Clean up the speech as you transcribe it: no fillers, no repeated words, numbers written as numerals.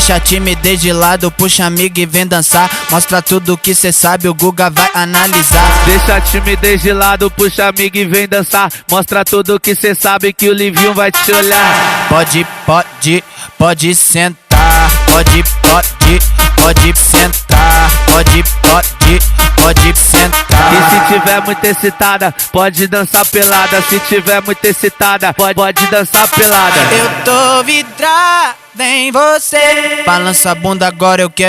Deixa a timidez de lado, puxa amigo e vem dançar. Mostra tudo que cê sabe, o Guga vai analisar. Deixa a timidez de lado, puxa amigo e vem dançar. Mostra tudo que cê sabe que o Livinho vai te olhar. Pode sentar. Pode sentar. Pode sentar. E se tiver muito excitada, pode dançar pelada. Se tiver muito excitada, pode dançar pelada. Eu tô vidrado em você. Balança a bunda agora, eu quero